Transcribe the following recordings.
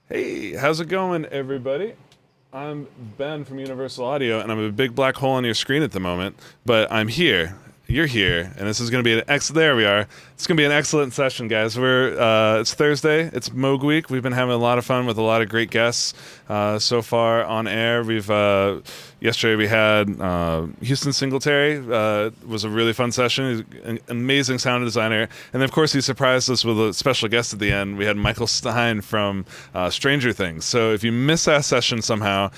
Hey, how's it going, everybody? I'm Ben from Universal Audio, and I'm a big black hole on your screen at the moment, but I'm here. You're here, and this is going to be There we are. It's going to be an excellent session, guys. It's Thursday. It's Moog Week. We've been having a lot of fun with a lot of great guests so far on air. Yesterday we had Houston Singletary. Was a really fun session. He's an amazing sound designer, and then of course he surprised us with a special guest at the end. We had Michael Stein from Stranger Things. So if you miss that session somehow,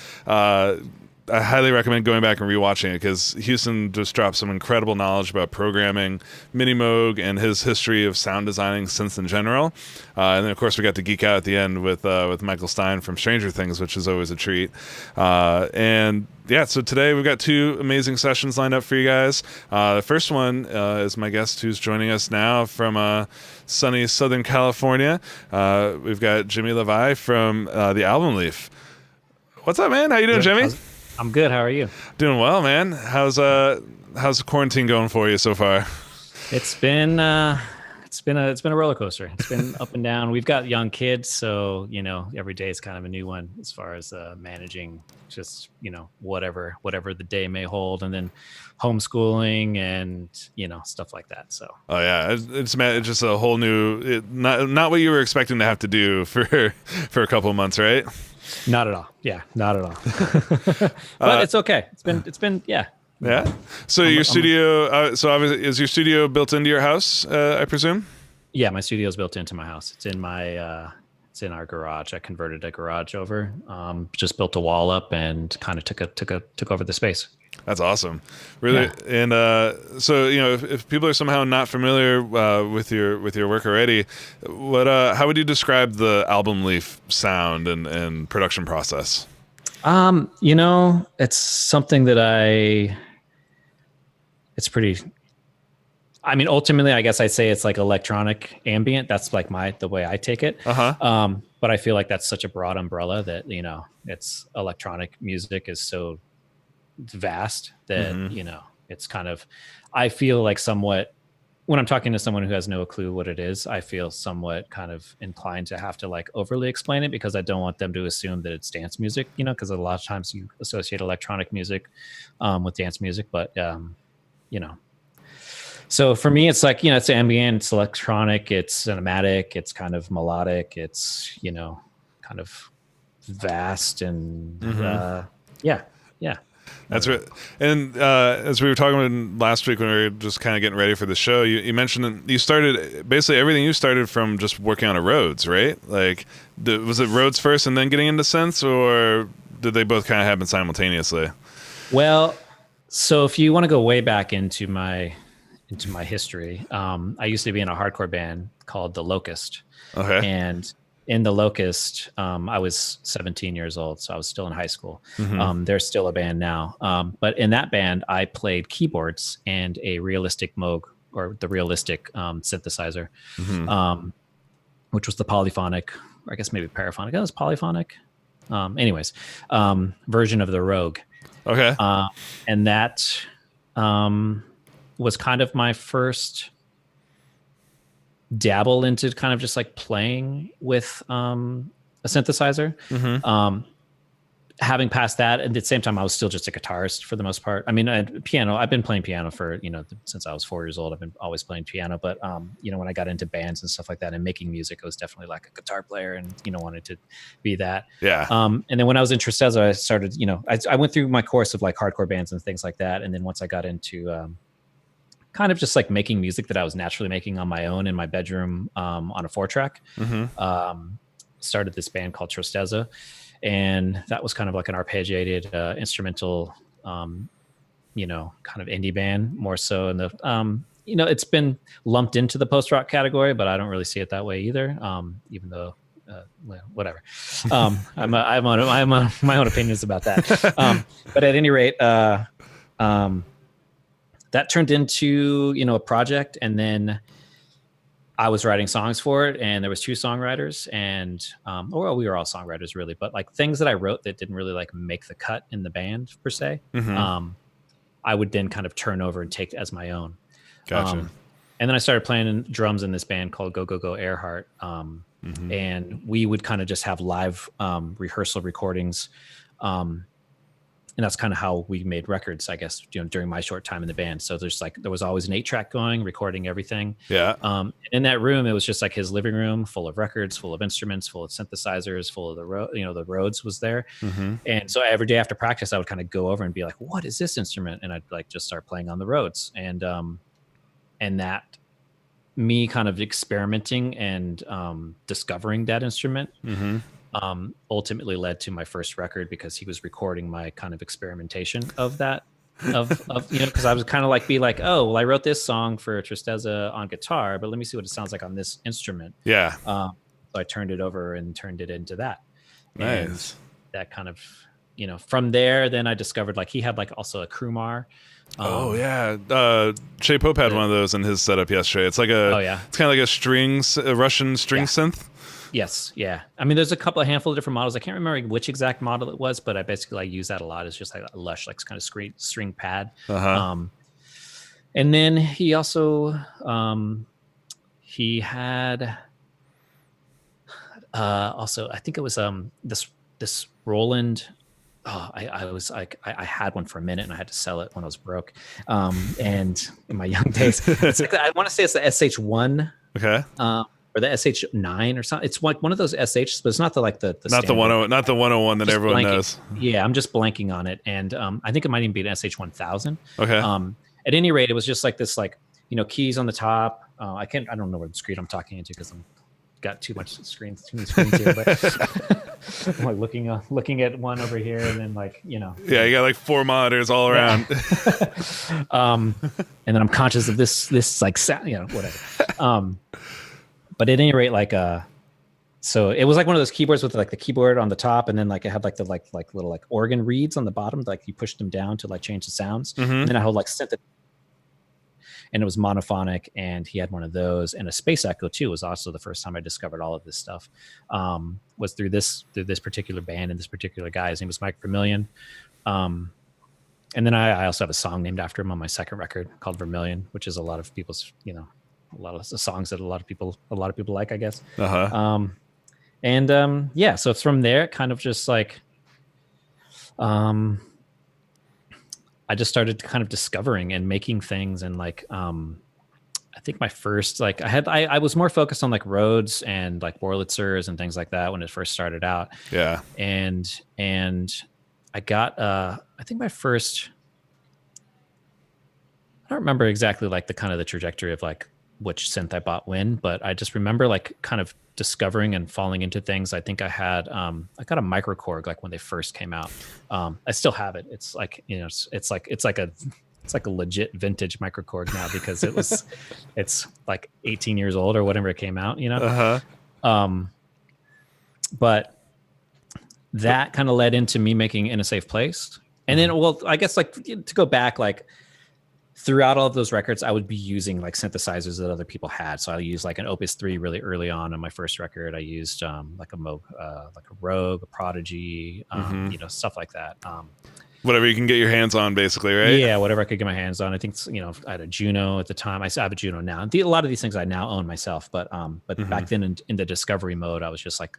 I highly recommend going back and rewatching it because Houston just dropped some incredible knowledge about programming, Minimoog, and his history of sound designing synths in general. And then, of course, we got to geek out at the end with Michael Stein from Stranger Things, which is always a treat. So today we've got two amazing sessions lined up for you guys. The first one is my guest who's joining us now from sunny Southern California. We've got Jimmy Levi from the Album Leaf. What's up, man? How you doing, Jimmy? I'm good. How are you? Doing well, man. How's the quarantine going for you so far? It's been a roller coaster. It's been up and down. We've got young kids, so every day is kind of a new one as far as managing just whatever the day may hold, and then homeschooling and stuff like that. So it's just a whole new not what you were expecting to have to do for a couple of months, right? Not at all. Yeah, not at all. But it's okay. It's been yeah. Yeah. So your studio. So obviously, is your studio built into your house? I presume. Yeah, my studio's built into my house. It's in our garage. I converted a garage over. Just built a wall up and kind of took over the space. That's awesome, really. Yeah. And so if people are somehow not familiar with your work already, how would you describe the Album Leaf sound and production process? It's something that it's pretty. I mean, ultimately, I guess I'd say it's like electronic ambient. That's like the way I take it. But I feel like that's such a broad umbrella that it's electronic music is so vast that it's kind of, I feel like somewhat when I'm talking to someone who has no clue what it is, I feel somewhat kind of inclined to have to like overly explain it because I don't want them to assume that it's dance music, because a lot of times you associate electronic music with dance music, but so for me it's like it's ambient, it's electronic, it's cinematic, it's kind of melodic, it's kind of vast and yeah. That's right. And as we were talking about last week when we were just kind of getting ready for the show, you mentioned that you started basically everything. You started from just working on a Rhodes, right? Like, was it Rhodes first and then getting into synths, or did they both kind of happen simultaneously? Well, so if you want to go way back into my history, I used to be in a hardcore band called The Locust. Okay. And in The Locust, I was 17 years old, so I was still in high school. Mm-hmm. They're still a band now. But in that band, I played keyboards and a realistic Moog, or the realistic synthesizer, which was the polyphonic, or I guess maybe paraphonic. It was polyphonic. Version of the Rogue. Okay. And that was kind of my first dabble into kind of just like playing with a synthesizer. Having passed that, and at the same time I was still just a guitarist for the most part. I mean, I've been playing piano for since I was 4 years old. I've been always playing piano, but when I got into bands and stuff like that and making music, I was definitely like a guitar player and wanted to be that. And then when I was in Tristeza, I started I went through my course of like hardcore bands and things like that, and then once I got into kind of just like making music that I was naturally making on my own in my bedroom on a 4-track. Started this band called Tristeza, and that was kind of like an arpeggiated instrumental, kind of indie band, more so in the, it's been lumped into the post-rock category, but I don't really see it that way either, even though whatever. I have my own opinions about that. But at any rate, that turned into, a project, and then I was writing songs for it, and there was 2 songwriters, and we were all songwriters really, but like things that I wrote that didn't really like make the cut in the band per se, I would then kind of turn over and take as my own. Gotcha. And then I started playing drums in this band called Go Go Go Earhart. And we would kind of just have live rehearsal recordings. And that's kind of how we made records, I guess, during my short time in the band. So there was always an 8-track going, recording everything. Yeah. In that room, it was just like his living room, full of records, full of instruments, full of synthesizers, full of the Rhodes was there. And so every day after practice, I would kind of go over and be like, "What is this instrument?" And I'd like just start playing on the Rhodes. And that me kind of experimenting and discovering that instrument ultimately led to my first record, because he was recording my kind of experimentation of that of because I was kind of like, oh, well, I wrote this song for Tristeza on guitar, but let me see what it sounds like on this instrument. So I turned it over and turned it into that. Nice. And that kind of from there, then I discovered like he had like also a Krumar. Shay Pope had one of those in his setup yesterday. It's like it's kind of like a Russian string synth. Yes. Yeah. I mean, there's a handful of different models. I can't remember which exact model it was, but I basically use that a lot. It's just like a lush, like kind of string pad. And then he also, he had, also, I think it was, this Roland. Oh, I was like, I had one for a minute and I had to sell it when I was broke. And in my young days, it's like, I want to say it's the SH1. Okay. Or the SH9 or something. It's like one of those SHs, but it's not the not standard. the 101, not the 101 that Just everyone blanking. knows. Yeah, I'm just blanking on it, and I think it might even be an SH1000. Okay. At any rate, it was just like this, keys on the top. I don't know what screen I'm talking into because I'm got too many screens here. But I'm like looking at one over here, and then Yeah, you got like 4 monitors all around. And then I'm conscious of this like sound, whatever. But at any rate, so it was like one of those keyboards with like the keyboard on the top, and then like it had like the like little like organ reeds on the bottom, like you pushed them down to like change the sounds. And then I had like synth, and it was monophonic, and he had one of those, and a Space Echo too was also the first time I discovered all of this stuff. Was through this particular band and this particular guy. His name was Mike Vermillion. And then I also have a song named after him on my second record called Vermillion, which is a lot of people's a lot of the songs that a lot of people like, I guess. So it's from there, kind of just like, I just started kind of discovering and making things. And like, I think my first, like I was more focused on like Rhodes and like Wurlitzers and things like that when it first started out. Yeah. And I got, I think my first, I don't remember exactly like the kind of the trajectory of like which synth I bought when, but I just remember like kind of discovering and falling into things. I think I had, I got a microKORG like when they first came out. I still have it. It's like, it's like a legit vintage microKORG now, because it's like 18 years old or whatever it came out, but that kind of led into me making In a Safe Place. And then, well, I guess like to go back, like throughout all of those records, I would be using like synthesizers that other people had. So I used like an Opus 3 really early on my first record. I used like a Moog, like a Rogue, a Prodigy, stuff like that. Whatever you can get your hands on, basically, right? Yeah, whatever I could get my hands on. I think I had a Juno at the time. I have a Juno now. A lot of these things I now own myself, but back then in the discovery mode, I was just like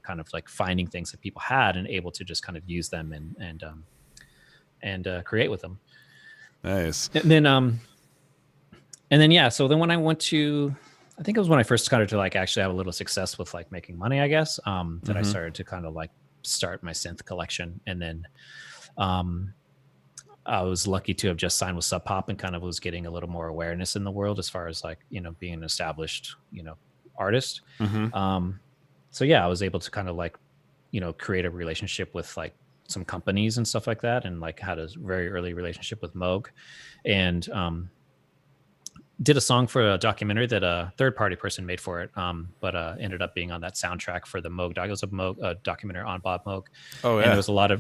kind of like finding things that people had and able to just kind of use them and create with them. Nice. And then yeah. So then when I went to, I think it was when I first started to like actually have a little success with like making money, I guess, that I started to kind of like start my synth collection. And then I was lucky to have just signed with Sub Pop and kind of was getting a little more awareness in the world as far as like, being an established, artist. So yeah, I was able to kind of like, create a relationship with like some companies and stuff like that, and like had a very early relationship with Moog, and did a song for a documentary that a third-party person made for it, but ended up being on that soundtrack for the Moog doc. It was a documentary on Bob Moog. Oh yeah. And there was a lot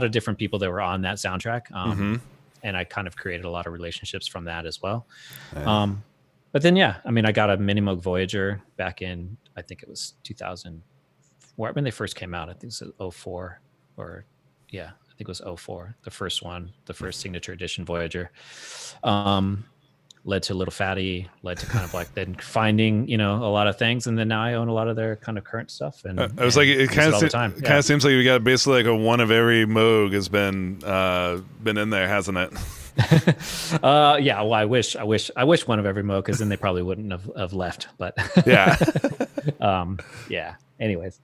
of different people that were on that soundtrack, and I kind of created a lot of relationships from that as well. Nice. But then yeah, I mean, I got a Minimoog Voyager back in, I think it was 2000, when they first came out. I think it was 04 or. Yeah, I think it was 04, the first one, the first signature edition Voyager. led to Little Fatty, led to kind of like then finding, you know, a lot of things. And then now I own a lot of their kind of current stuff. And I was like, it kind all the time. of seems like we got basically like a one of every Moog has been in there, hasn't it? Yeah. Well, I wish one of every Moog, because then they probably wouldn't have left. But Yeah. yeah. Anyways.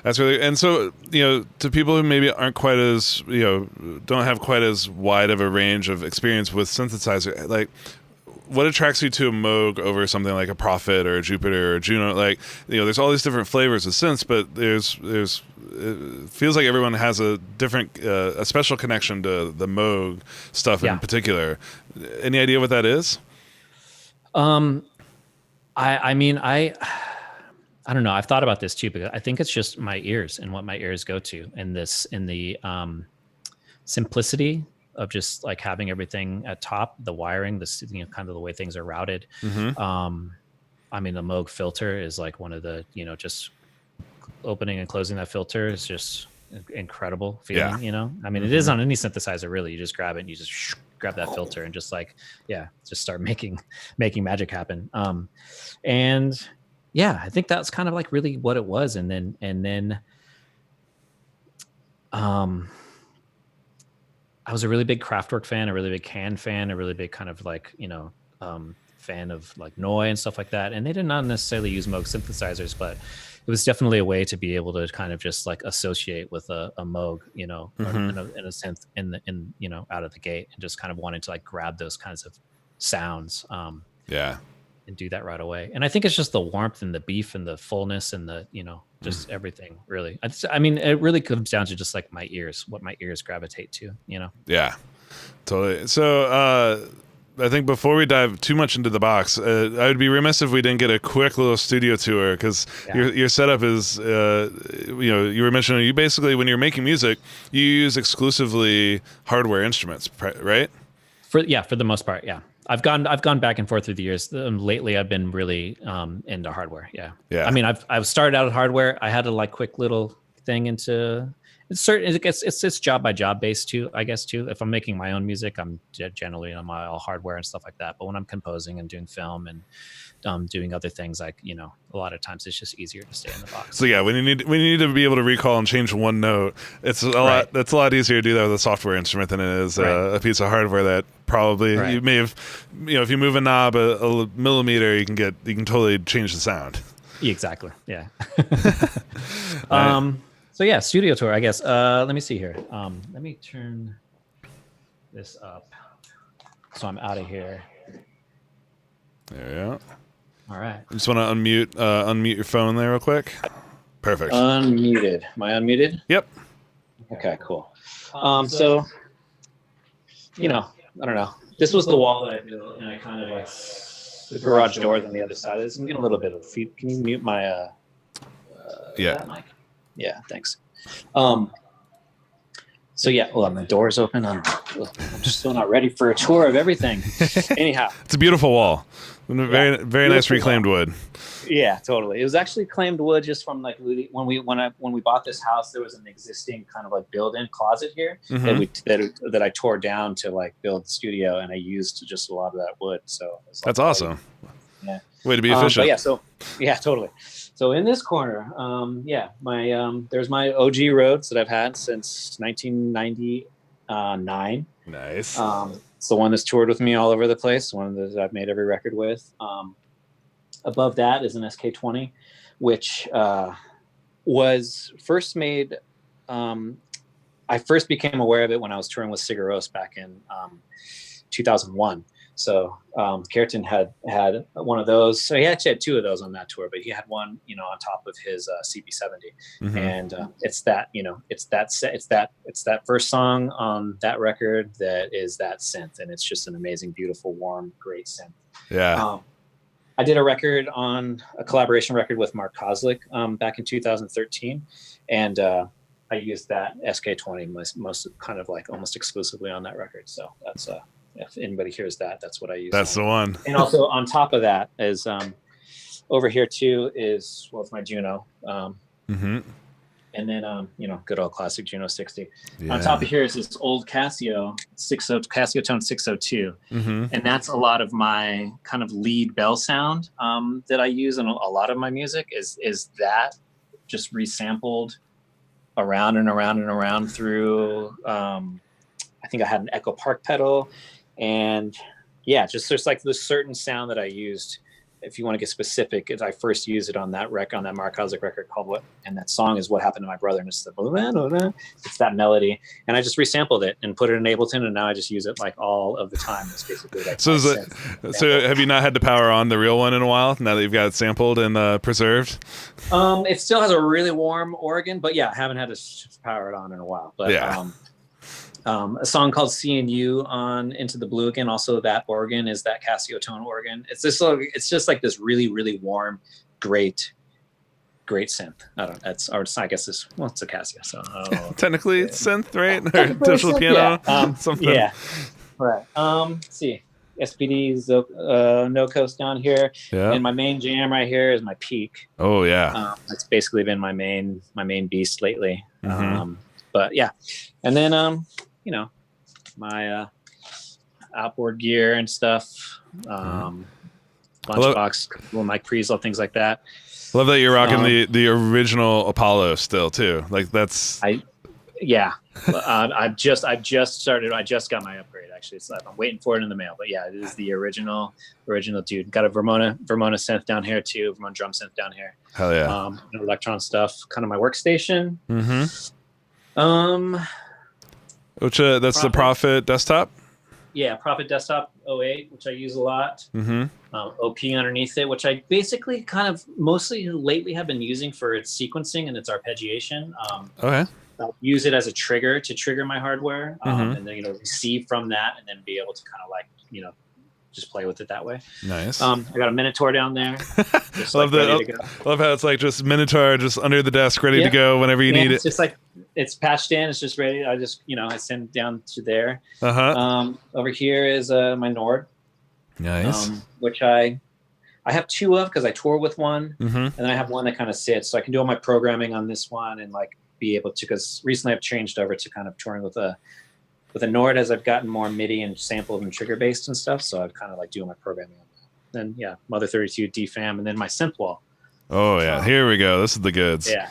That's really, and so, you know, to people who maybe aren't quite as, you know, don't have quite as wide of a range of experience with synthesizer, like, what attracts you to a Moog over something like a Prophet or a Jupiter or a Juno? Like, you know, there's all these different flavors of synths, but there's it feels like everyone has a different, a special connection to the Moog stuff in particular. Any idea what that is? I mean, I don't know. I've thought about this too, because I think it's just my ears and what my ears go to, and the simplicity of just like having everything at top, the wiring, you know, kind of the way things are routed. I mean, the Moog filter is like one of the, you know, just opening and closing that filter is just incredible feeling, you know? I mean, it is on any synthesizer, really. You just grab it and you just grab that filter and just like, just start making magic happen. And yeah, I think that's kind of like really what it was. And then I was a really big Kraftwerk fan, a really big Can fan, a really big kind of like, you know, fan of like Neu and stuff like that. And they did not necessarily use Moog synthesizers, but it was definitely a way to be able to kind of just like associate with a Moog, you know, in a synth in you know, out of the gate, and just kind of wanted to like grab those kinds of sounds. And do that right away. And I think it's just the warmth and the beef and the fullness and the, you know, just everything really. I mean, it really comes down to just like my ears, what my ears gravitate to, you know? Yeah, totally. So, I think before we dive too much into the box, I would be remiss if we didn't get a quick little studio tour, because your setup is, you know, you were mentioning you basically, when you're making music, you use exclusively hardware instruments, right? For the most part, yeah. I've gone back and forth through the years. Lately, I've been really into hardware. Yeah. I mean, I've started out at hardware. I had a like quick little thing into it's job by job based too, I guess too. If I'm making my own music, I'm generally on my all hardware and stuff like that. But when I'm composing and doing film and doing other things, like, you know, a lot of times it's just easier to stay in the box. So yeah, when you need to be able to recall and change one note, it's a lot. That's a lot easier to do that with a software instrument than it is a piece of hardware that probably you may have, you know, if you move a knob a millimeter, you can totally change the sound. Exactly. Yeah. So yeah, studio tour, I guess. Let me see here. Let me turn this up so I'm out of here. There we go. All right. I just want to unmute your phone there real quick. Perfect. Unmuted. Am I unmuted? Yep. Okay, cool. So, you know, I don't know. This was the wall that I built, and I kind of like the garage doors on the other side. I'm getting a little bit of feed. Can you mute my that mic? Yeah, thanks. So yeah, well, the door's open. I'm just still not ready for a tour of everything. Anyhow, it's a beautiful wall. Very nice reclaimed wood. Yeah, totally. It was actually claimed wood just from like when we bought this house. There was an existing kind of like built-in closet here that I tore down to like build the studio, and I used just a lot of that wood. So that's awesome. Yeah, way to be efficient. Totally. So in this corner, there's my OG Rhodes that I've had since 1999. Nice. It's the one that's toured with me all over the place. One that I've made every record with. Above that is an SK20, which was first made. I first became aware of it when I was touring with Sigur Rós back in 2001. So Kjartan had one of those. So he actually had two of those on that tour, but he had one, you know, on top of his CB70. And it's that first song on that record that is that synth, and it's just an amazing, beautiful, warm, great synth. Yeah. I did a collaboration record with Mark Kozlik back in 2013, and I used that SK20 most kind of like almost exclusively on that record. So that's if anybody hears that, that's what I use. That's the one. And also on top of that is over here too is, well, it's my Juno. And then, good old classic Juno 60. Yeah. On top of here is this old Casio Casio Tone 602. Mm-hmm. And that's a lot of my kind of lead bell sound that I use in a lot of my music is that just resampled around and around and around through, I think I had an Echo Park pedal, and just there's like this certain sound that I used. If you want to get specific, I first used it on that Mark Hosick record called What, and that song is What Happened to My Brother, and it's that melody, and I just resampled it and put it in Ableton, and now I just use it like all of the time. It's basically like so have you not had to power on the real one in a while now that you've got it sampled and preserved? It still has a really warm organ, but I haven't had to power it on in a while. But a song called Seeing You on Into the Blue Again. Also, that organ is that Casio tone organ. It's just like this really, really warm, great synth. I guess it's a Casio. So technically it's synth, right? Or digital piano, something. Yeah, right. Let's see. SPD No Coast down here, and my main jam right here is my Peak. Oh yeah, that's basically been my main beast lately. Mm-hmm. But and then my outboard gear and stuff, lunchbox, mic pre's, things like that. Love that you're rocking the original Apollo still too. Like that's I just started. I just got my upgrade actually. So I'm waiting for it in the mail. But it is the original dude. Got a Vermona synth down here too. Vermona drum synth down here. Hell yeah. Electron stuff. Kind of my workstation. Mm-hmm. Which that's the Prophet desktop. Yeah, Prophet Desktop 08, which I use a lot. Mm-hmm. OP underneath it, which I basically kind of mostly lately have been using for its sequencing and its arpeggiation. Okay. I'll use it as a trigger to trigger my hardware, and then receive from that, and then be able to kind of just play with it that way. Nice. I got a Minotaur down there. Just love that. Love how it's like just Minotaur just under the desk, ready to go whenever you need it. It's just like it's patched in. It's just ready. I just I send it down to there. Over here is my Nord. Nice. Which I have two of because I tour with one, and then I have one that kind of sits, so I can do all my programming on this one and be able to. Because recently I've changed over to kind of touring with a Nord as I've gotten more MIDI and sampled and trigger based and stuff. So I've kind of doing my programming on that. Then Mother 32 DFAM, and then my synth wall. Oh yeah, here we go. This is the goods. Yeah.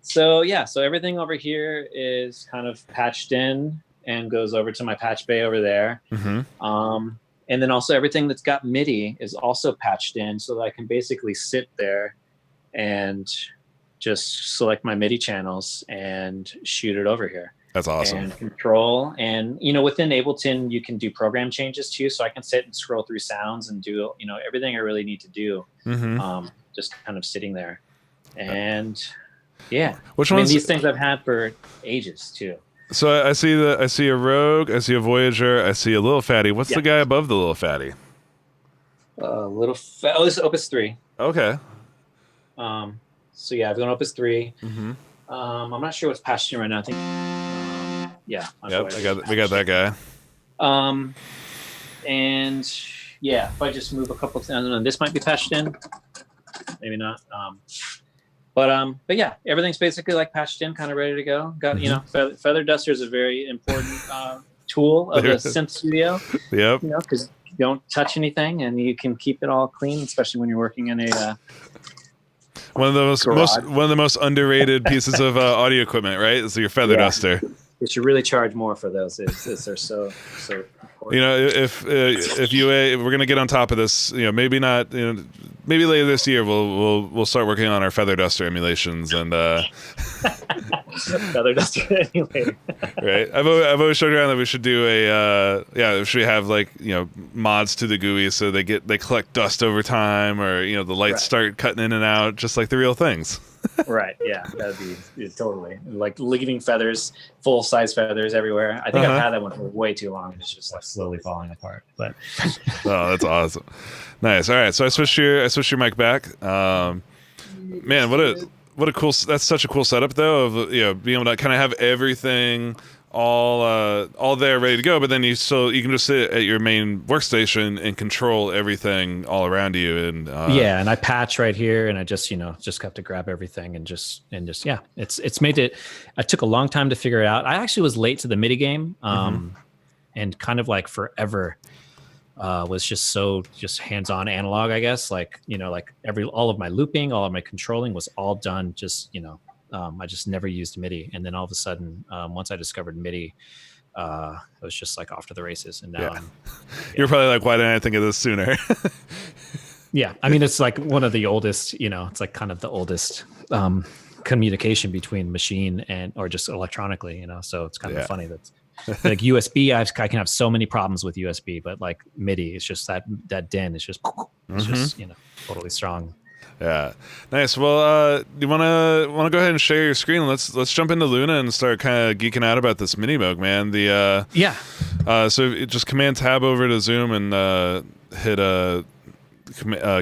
So everything over here is kind of patched in and goes over to my patch bay over there. Mm-hmm. And then also everything that's got MIDI is also patched in so that I can basically sit there and just select my MIDI channels and shoot it over here. That's awesome. And control. And, within Ableton, you can do program changes too. So I can sit and scroll through sounds and do, everything I really need to do. Mm-hmm. Just kind of sitting there. And which ones? These things I've had for ages too. So I see a Rogue, I see a Voyager, I see a Little Fatty. What's the guy above the Little Fatty? This is Opus 3. Okay. So I've gone Opus 3. Mm-hmm. I'm not sure what's patched in right now. I think. Yep, we got that guy. And if I just move a couple of things, this might be patched in, maybe not. But everything's basically patched in, kind of ready to go. Got Feather Duster is a very important tool of the synth studio. Yep. Because you don't touch anything and you can keep it all clean, especially when you're working in a one of the most underrated pieces of audio equipment, right? Is your Feather Duster. You should really charge more for those. They're so important. If we're gonna get on top of this, maybe not. Maybe later this year we'll start working on our Feather Duster emulations and Feather Duster emulator. Right. I've always showed around that we should do should we have mods to the GUI so they collect dust over time, or the lights start cutting in and out just like the real things. Right. Yeah, that'd be totally leaving feathers, full size feathers everywhere. I think I've had that one for way too long. It's just slowly falling apart. But oh, that's awesome. Nice. All right. So I switched your mic back. Man, what a cool. That's such a cool setup though. Of being able to kind of have everything all there ready to go, but then you can just sit at your main workstation and control everything all around you. And yeah, and I patch right here, and I just just have to grab everything and just yeah, it's made it. It took a long time to figure it out. I actually was late to the MIDI game, and kind of like forever. Was just hands-on analog, I guess. Like like all of my looping, all of my controlling was all done just I just never used MIDI, and then all of a sudden, once I discovered MIDI, it was just like off to the races. And now you're probably like, why didn't I think of this sooner? Yeah, I mean, it's like one of the oldest. It's like kind of the oldest communication between machine or just electronically. So it's kind of funny that. Like USB, I can have so many problems with USB, but like MIDI, it's just that DIN is just just totally strong. Yeah, nice. Well, you wanna go ahead and share your screen? Let's jump into Luna and start kind of geeking out about this Minimoog, man. So just Command Tab over to Zoom and hit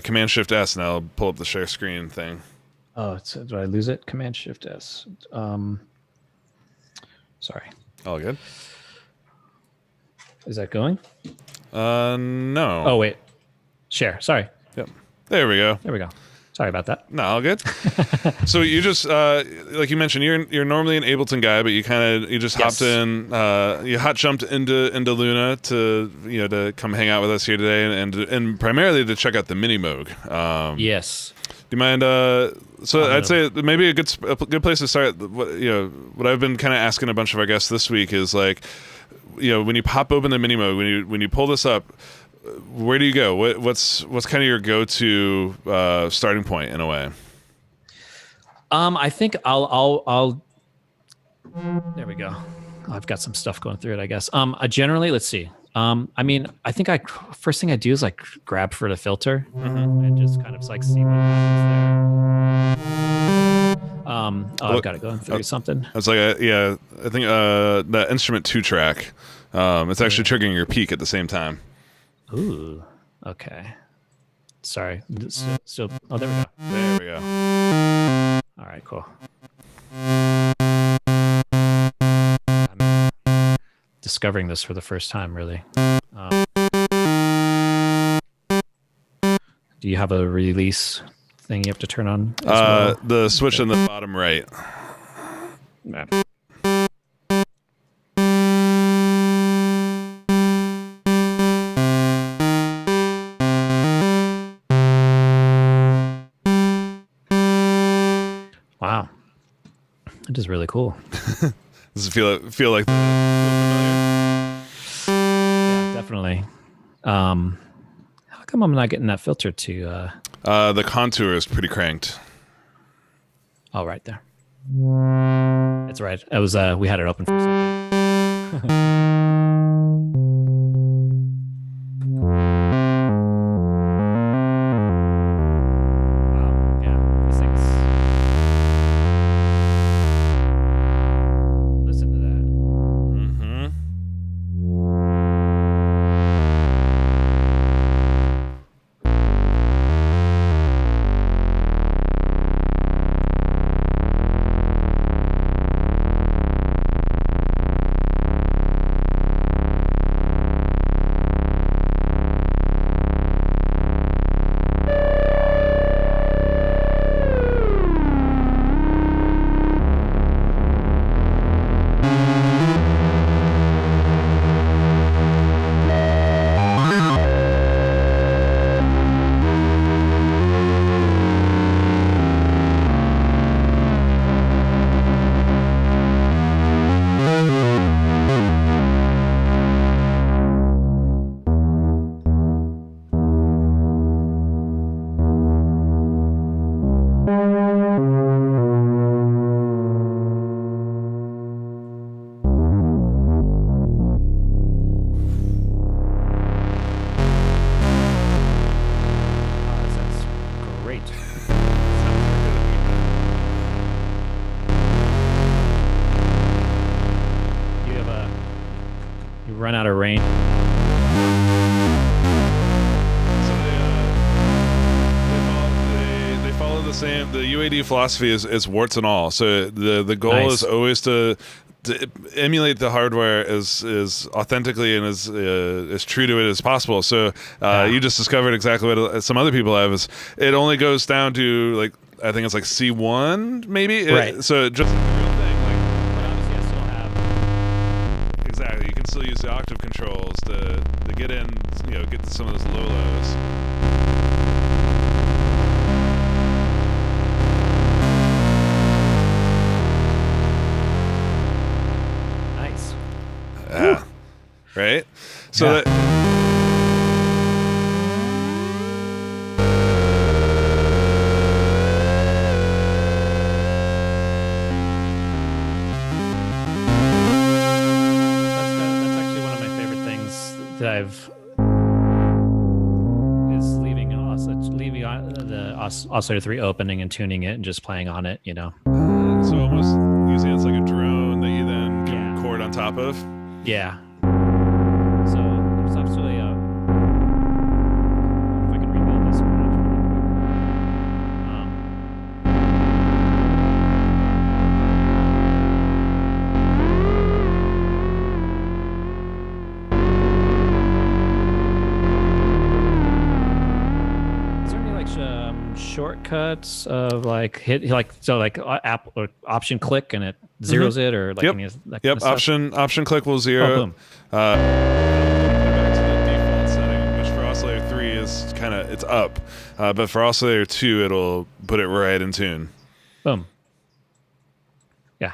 Command Shift S, and I'll pull up the share screen thing. Oh, did I lose it? Command Shift S. Sorry. All good. Is that going? No. Oh, wait. Share. Sorry. Yep. There we go. Sorry about that. No, all good. So you just like you mentioned, you're normally an Ableton guy, but you just hopped in, you hot jumped into Luna to to come hang out with us here today, and primarily to check out the Minimoog. Yes. Do you mind? So I'd say maybe a good place to start. What I've been kind of asking a bunch of our guests this week is like, when you pop open the Minimoog, when you pull this up, where do you go? What's kind of your go-to starting point in a way? I think I'll. There we go. I've got some stuff going through it, I guess. I generally, let's see. I mean, I think first thing I do is like grab for the filter and just kind of like see what happens there. I've got to go through something. It's like I think the instrument 2-track. It's actually triggering your peak at the same time. Ooh, okay. Sorry. So, oh, there we go. There we go. All right, cool. Discovering this for the first time, really. Do you have a release thing you have to turn on? The switch in the bottom right. Yeah. Wow, it is really cool. Does it feel like? Yeah, definitely. How come I'm not getting that filter to? The contour is pretty cranked. Oh, right there. It's right. It was. We had it open for a second. Run out of range. So they follow the same. The UAD philosophy is warts and all. So the goal is always to to emulate the hardware as authentically and as true to it as possible. So you just discovered exactly what some other people have. Is it only goes down to like, I think it's like C1 maybe. Right. So just like the real thing, like. But obviously, I still have. Exactly. You can still use the octave controls to get in, get to some of those low lows. Nice. Yeah. Right? So Yeah. That's actually one of my favorite things that I've is leaving the oscillator 3 opening and tuning it and just playing on it, So almost using it as like a drone that you then can record on top of. Yeah. So it's absolutely. I wonder if I can rebuild this bridge really quick. Is there any like shortcuts of like app or option click and it zeroes it or like any of that kind of stuff? Option click will zero. Oh, boom. Back to the default setting, which for oscillator 3 is it's up, but for oscillator 2 it'll put it right in tune. Boom. Yeah.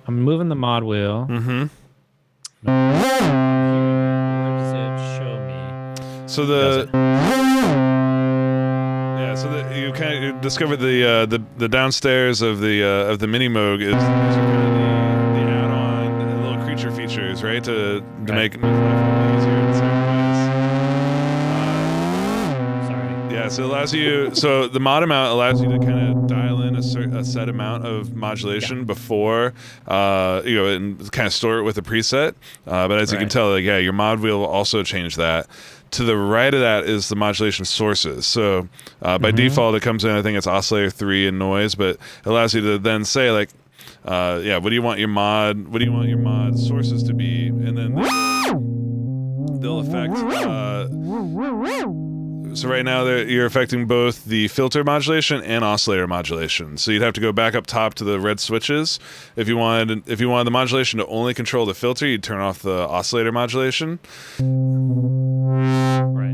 I'm moving the mod wheel. Mm-hmm. Where does it show me? So you kind of discovered the downstairs of the Minimoog is kind of the add-on little creature features, right? To make life a little easier in certain ways. Sorry. Yeah, so it allows you. So the mod amount allows you to kind of dial in a set amount of modulation before, and kind of store it with a preset. But as you can tell, your mod wheel will also change that. To the right of that is the modulation sources. So by default, it comes in. I think it's oscillator 3 and noise, but it allows you to then say like, what do you want your mod sources to be, and then they'll affect. So right now you're affecting both the filter modulation and oscillator modulation. So you'd have to go back up top to the red switches. If you wanted the modulation to only control the filter, you'd turn off the oscillator modulation. Right.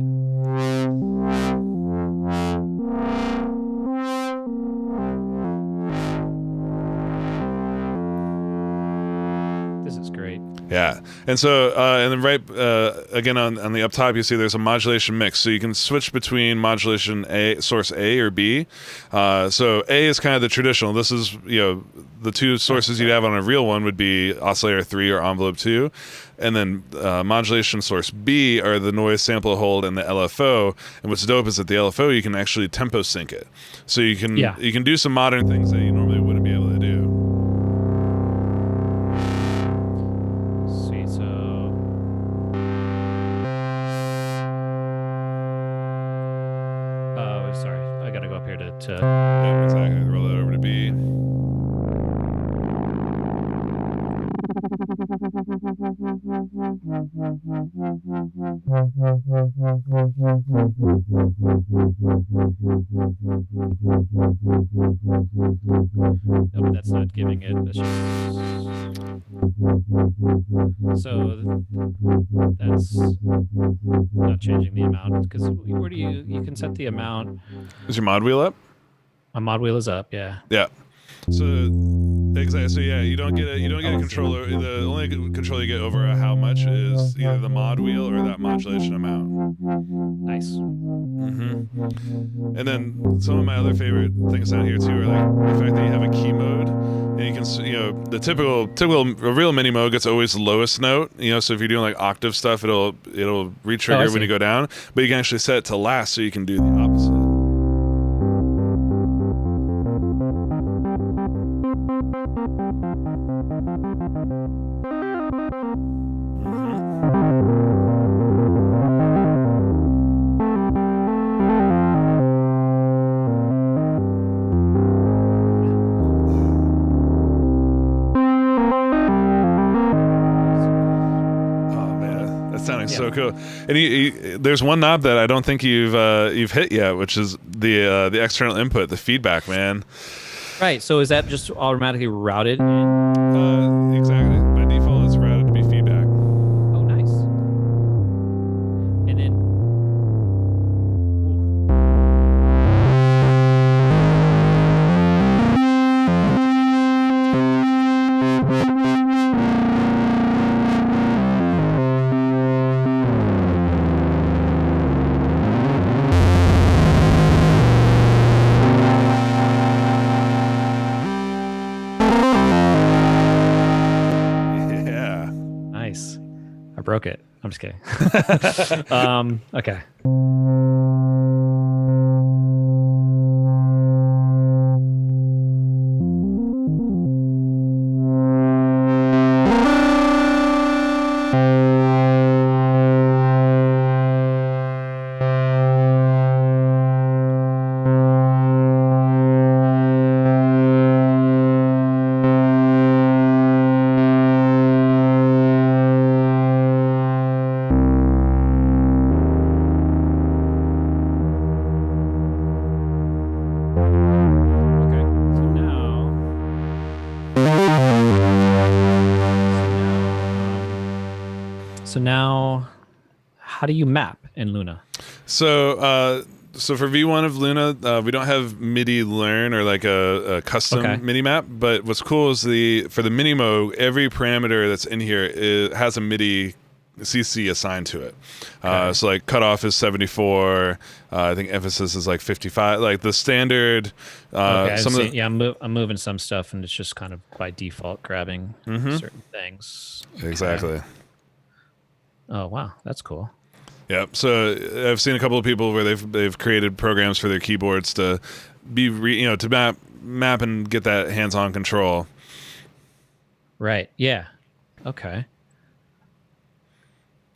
This is great. Yeah, and so and then right again on the up top, you see there's a modulation mix, so you can switch between modulation source A or B. So A is kind of the traditional. This is the two sources you'd have on a real one would be oscillator 3 or envelope 2, and then modulation source B are the noise, sample, hold, and the LFO. And what's dope is that the LFO you can actually tempo sync it, so you can do some modern things that you normally wouldn't be able to do. Yeah, exactly. Roll that over to B. No, but that's not giving it. That's just... So that's not changing the amount, because where do you can set the amount. Is your mod wheel up? My mod wheel is up, yeah. Yeah. So Exactly. So yeah, you don't get a controller. The only control you get over how much is either the mod wheel or that modulation amount. Nice. And then some of my other favorite things down here too are like the fact that you have a key mode, and you can, the typical a real Minimoog gets always the lowest note. So if you're doing like octave stuff, it'll re-trigger when you go down. But you can actually set it to last, so you can do the opposite. So cool. And there's one knob that I don't think you've hit yet, which is the external input, the feedback, man. Right. So is that just automatically routed? Exactly. By default, it's routed to be feedback. Oh, nice. And then. Broke it. I'm just kidding. Okay. So now, how do you map in Luna? So for V1 of Luna, we don't have MIDI learn or like a custom MIDI map. But what's cool is for the Minimoog, every parameter that's in here has a MIDI CC assigned to it. So like cutoff is 74. I think emphasis is like 55. Like the standard. I'm moving some stuff, and it's just kind of by default grabbing certain things. Exactly. Okay. Oh wow, that's cool. Yep. So I've seen a couple of people where they've created programs for their keyboards to be to map and get that hands-on control. Right. Yeah. Okay.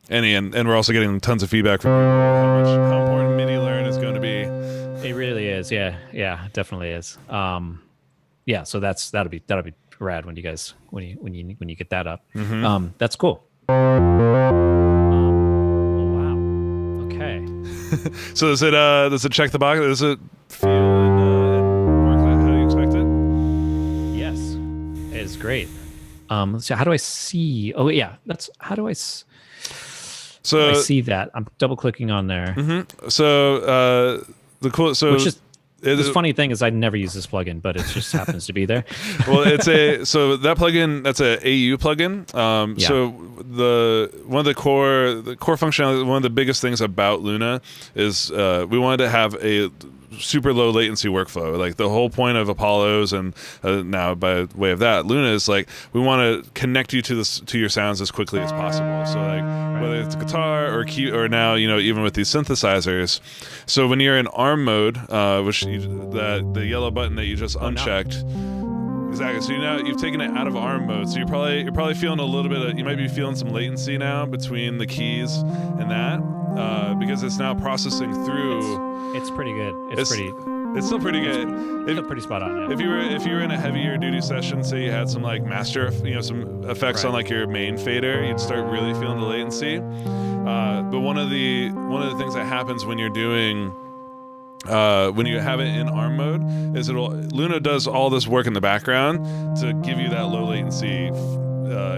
And we're also getting tons of feedback from people how important MIDI learn is going to be. It really is. Yeah. Yeah. It definitely is. Yeah. So that'll be rad when you guys when you get that up. That's cool. So does it check the box? Does it feel and work how you expect it? Yes, it's great. So how do I see? Oh yeah, how do I see that? I'm double clicking on there. So the cool the funny thing is I never use this plugin, but it just happens to be there. Well, so that plugin, that's a AU plugin. So one of the core functionality, one of the biggest things about Luna is we wanted to have a super low latency workflow. Like the whole point of Apollos and now by way of that, Luna is like we want to connect you to your sounds as quickly as possible. So like whether it's guitar or key or now even with these synthesizers. So when you're in ARM mode, which the yellow button that you just unchecked. Exactly. So you've taken it out of ARM mode. So you're probably feeling a little bit you might be feeling some latency now between the keys and that because it's now processing through. It's pretty good. It's still pretty good. It's still pretty spot on. Yeah. If you were in a heavier duty session, say you had some like master, some effects on like your main fader, you'd start really feeling the latency. But one of the things that happens when you're doing when you have it in ARM mode is Luna does all this work in the background to give you that low latency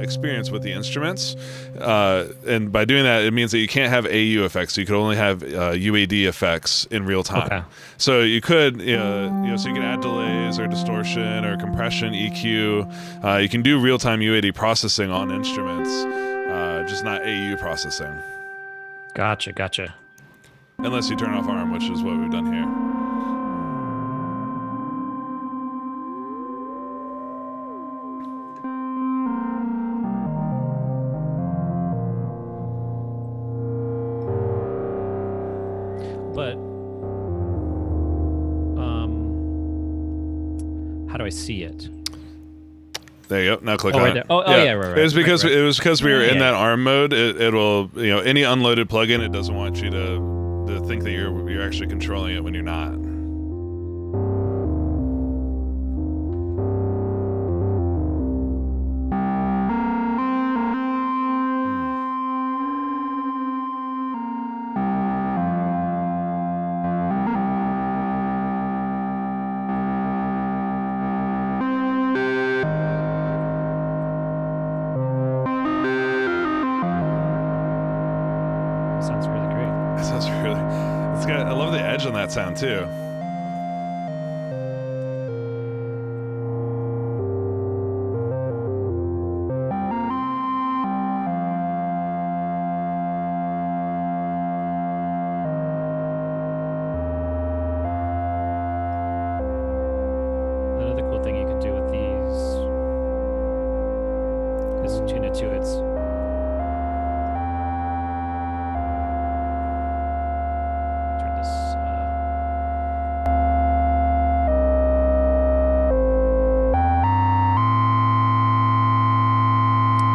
experience with the instruments. And by doing that, it means that you can't have AU effects. So you could only have UAD effects in real time. Okay. So you could, so you can add delays or distortion or compression, EQ. You can do real-time UAD processing on instruments, just not AU processing. Gotcha. Unless you turn off ARM, which is what we've done here. But how do I see it? There you go. Now click on right it. there. Oh, yeah, right. It was because right. it was because we were in Yeah. that ARM mode. It'll any unloaded plugin, it doesn't want you to think that you're actually controlling it when you're not. Sounds really great. That sounds really. I love the edge on that sound too. Another cool thing you can do with these is tune it to its turn this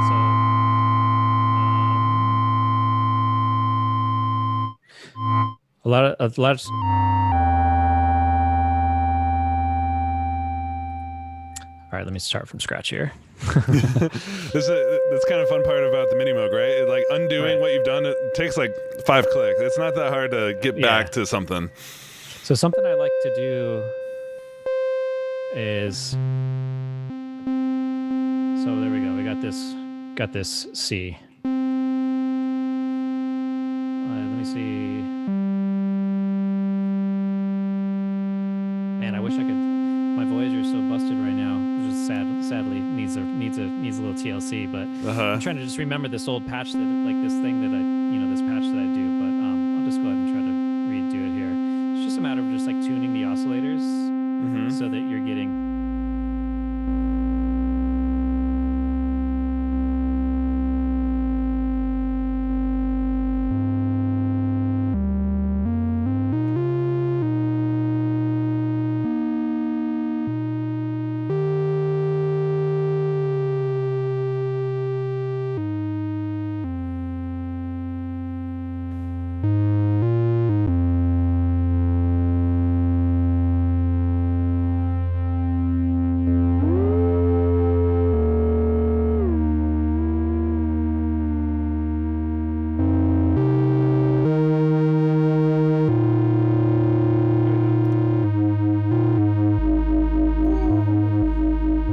so a lot of all right, let me start from scratch here. That's kind of fun part about the Minimoog, right? Like undoing Right. what you've done, it takes like 5 clicks. It's not that hard to get back to something. So something I like to do is, so there we go. We got this C. Let me see. Man, I wish I could. My Voyager is so busted right now, which is sadly needs a little TLC. But I'm trying to just remember this old patch that, like this thing that this patch that I do. But I'll just go ahead and try to redo it here. It's just a matter of just like tuning the oscillators so that you're getting.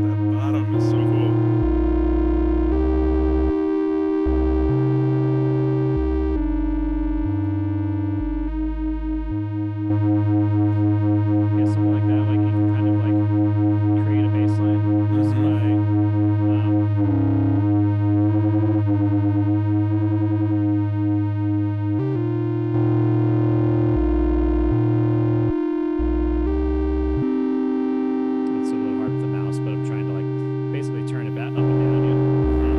That bottom is so cool. Yeah, something like that. Like you can kind of like create a baseline just by. It's a little hard with the mouse, but I'm trying to like basically turn it back up and down. Yeah.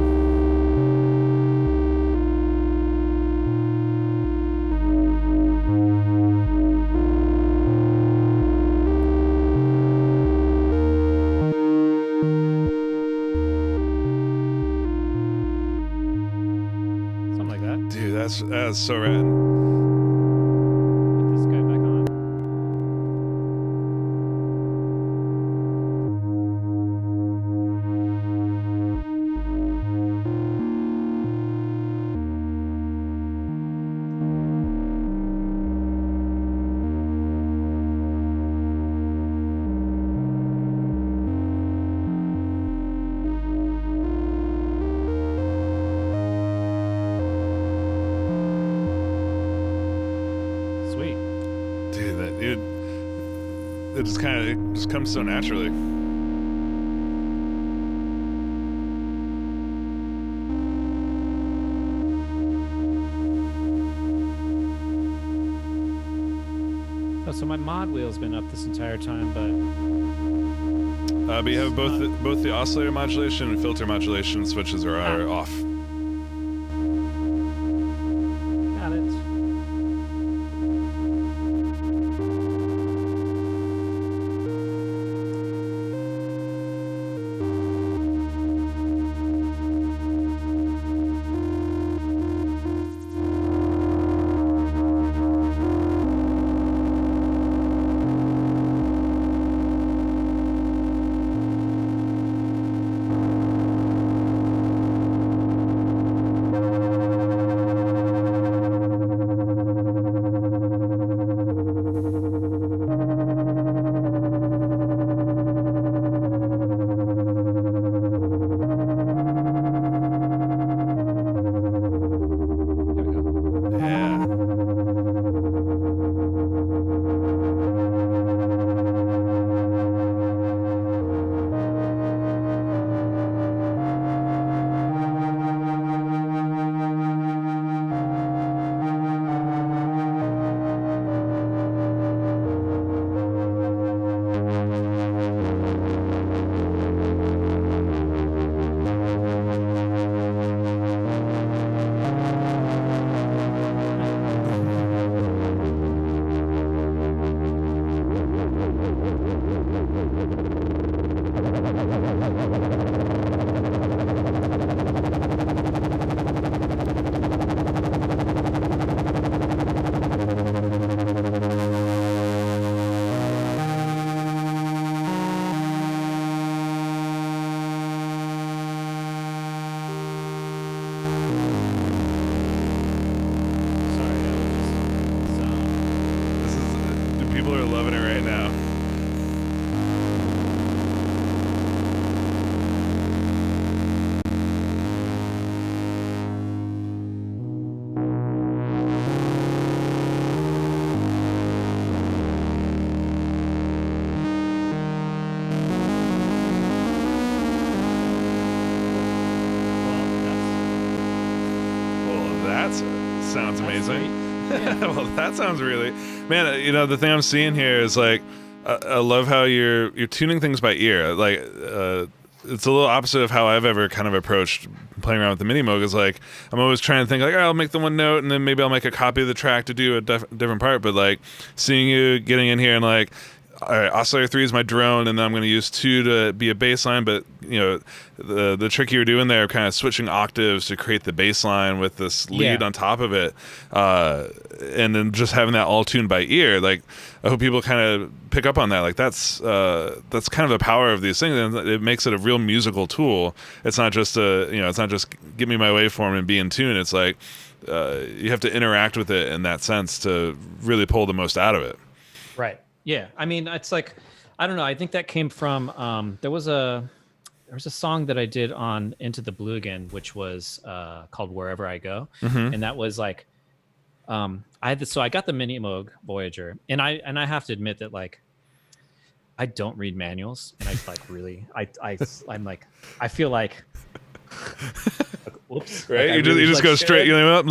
Something like that. Dude, that's so rad. Put this guy back on. it just comes so naturally. Oh, so my mod wheel's been up this entire time, but you have both the oscillator modulation and filter modulation switches are off. Got it. People are loving it right now. Well, that sounds amazing. Yeah. Well, that sounds really, man. You know, the thing I'm seeing here is like, I love how you're tuning things by ear. Like, it's a little opposite of how I've ever kind of approached playing around with the Minimoog. Is like, I'm always trying to think like, I'll make the one note and then maybe I'll make a copy of the track to do a different part. But like, seeing you getting in here and like, all right, oscillator 3 is my drone, and then I'm going to use 2 to be a bass line. But you know, the trick you were doing there, kind of switching octaves to create the bass line with this lead on top of it, and then just having that all tuned by ear. Like, I hope people kind of pick up on that. Like, that's kind of the power of these things, and it makes it a real musical tool. It's not just it's not just give me my waveform and be in tune. It's like you have to interact with it in that sense to really pull the most out of it. Right. Yeah, I mean, it's like, I don't know. I think that came from there was a song that I did on Into the Blue Again, which was called Wherever I Go, and that was like, I got the Minimoog Voyager, and I have to admit that like, I don't read manuals, and I like really, I'm like, I feel like. Whoops! Right, like, you just go straight. Yeah,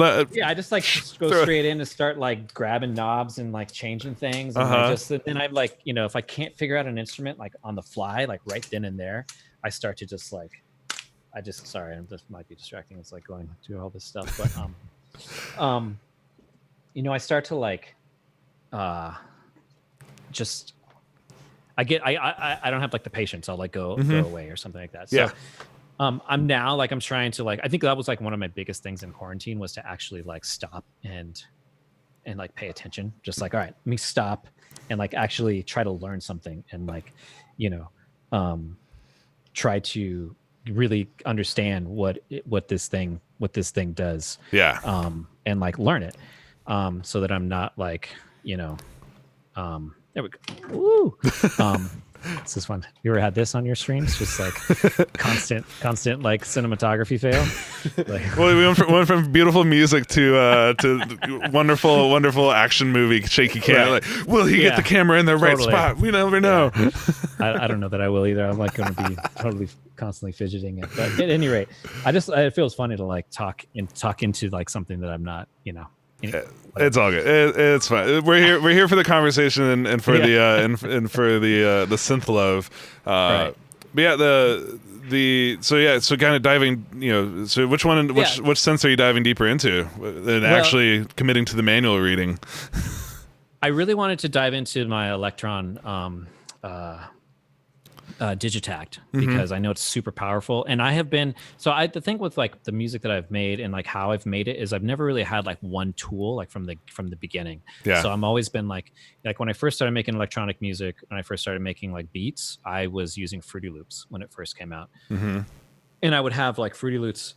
I just like go straight in and start like grabbing knobs and like changing things, and then I'm like, if I can't figure out an instrument like on the fly, like right then and there, I start to just like, sorry, I'm just might be distracting. It's like going through all this stuff, but I start to like, just. I don't have like the patience. I'll like go away or something like that. So. Yeah. I'm now like, I'm trying to like, I think that was like one of my biggest things in quarantine was to actually like stop and like pay attention. Just like, all right, let me stop and like actually try to learn something and like, try to really understand what this thing does. Yeah. And like learn it. So that I'm not like, there we go. Woo. This is fun. You ever had this on your streams? Just like constant like cinematography fail. Like, Well, we went from beautiful music to wonderful action movie shaky cam. Right. Like, will he get the camera in the right spot? We never know. I don't know that I will either. I'm like going to be totally constantly fidgeting it. But at any rate, it feels funny to like talk into like something that I'm not, It's all good. It's fine. We're here for the conversation and for the and for the synth love. Right. But yeah, so kind of diving, so which sense are you diving deeper into and actually committing to the manual reading? I really wanted to dive into my Electron Digitact because I know it's super powerful, and I have been the thing with like the music that I've made and like how I've made it is I've never really had like one tool like from the beginning. So I'm always been like when I first started making electronic music and I first started making like beats, I was using Fruity Loops when it first came out, and I would have like Fruity Loops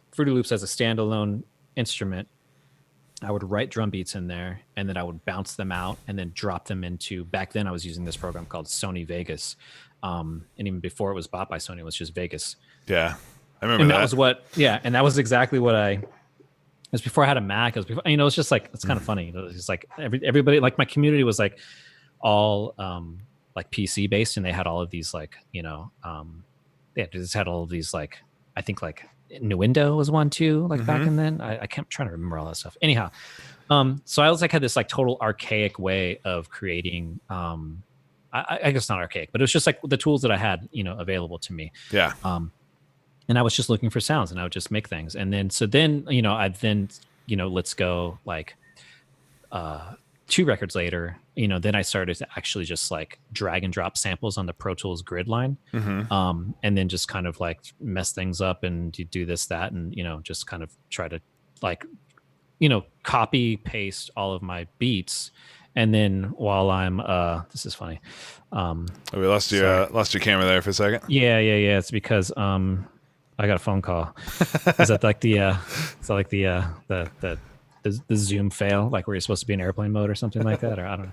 as a standalone instrument. I would write drum beats in there, and then I would bounce them out and then drop them into. Back then, I was using this program called Sony Vegas. And even before it was bought by Sony, it was just Vegas. Yeah, I remember and that. And that was exactly what it was before I had a Mac. It was before, it's just like, it's kind of funny. It was just like everybody, like my community was like all like PC based, and they had all of these like, they just had all of these like, I think like Nuendo was one too, like back in then. I can't trying to remember all that stuff. Anyhow, so I was like had this like total archaic way of creating I guess not archaic, but it was just like the tools that I had, available to me. Yeah. And I was just looking for sounds, and I would just make things. And then, let's go like 2 records later, then I started to actually just like drag and drop samples on the Pro Tools grid line. And then just kind of like mess things up and do this, that, and, just kind of try to like, copy paste all of my beats. And then while I'm, this is funny. We lost your camera there for a second. Yeah. It's because I got a phone call. Is that like the Zoom fail, like where you're supposed to be in airplane mode or something like that, or I don't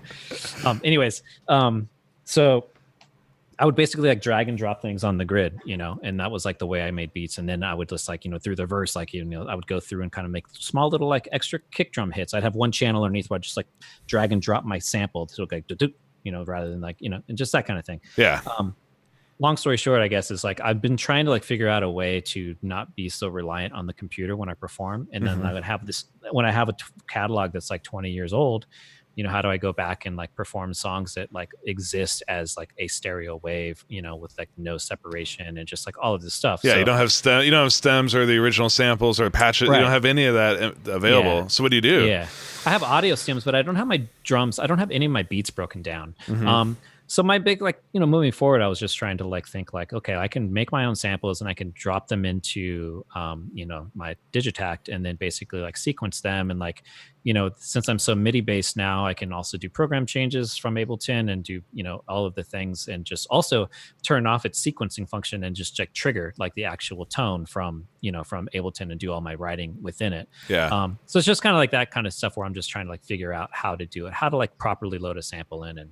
know. Anyways, so I would basically like drag and drop things on the grid, and that was like the way I made beats. And then I would just like, through the verse, like, I would go through and kind of make small little like extra kick drum hits. I'd have one channel underneath where I'd just like drag and drop my sample to look like, rather than like, and just that kind of thing. Yeah. Long story short, I guess, is like I've been trying to like figure out a way to not be so reliant on the computer when I perform. And then I would have this, when I have a catalog that's like 20 years old, how do I go back and like perform songs that like exist as like a stereo wave, with like no separation and just like all of this stuff. Yeah, so, you don't have stems or the original samples or patches. Right. You don't have any of that available. Yeah. So what do you do? Yeah, I have audio stems, but I don't have my drums. I don't have any of my beats broken down. So my big, like, moving forward, I was just trying to like think like, okay, I can make my own samples and I can drop them into, my Digitact and then basically like sequence them. And like, since I'm so MIDI based now, I can also do program changes from Ableton and do, all of the things, and just also turn off its sequencing function and just like trigger like the actual tone from Ableton and do all my writing within it. Yeah. So it's just kind of like that kind of stuff where I'm just trying to like figure out how to do it, how to like properly load a sample in and,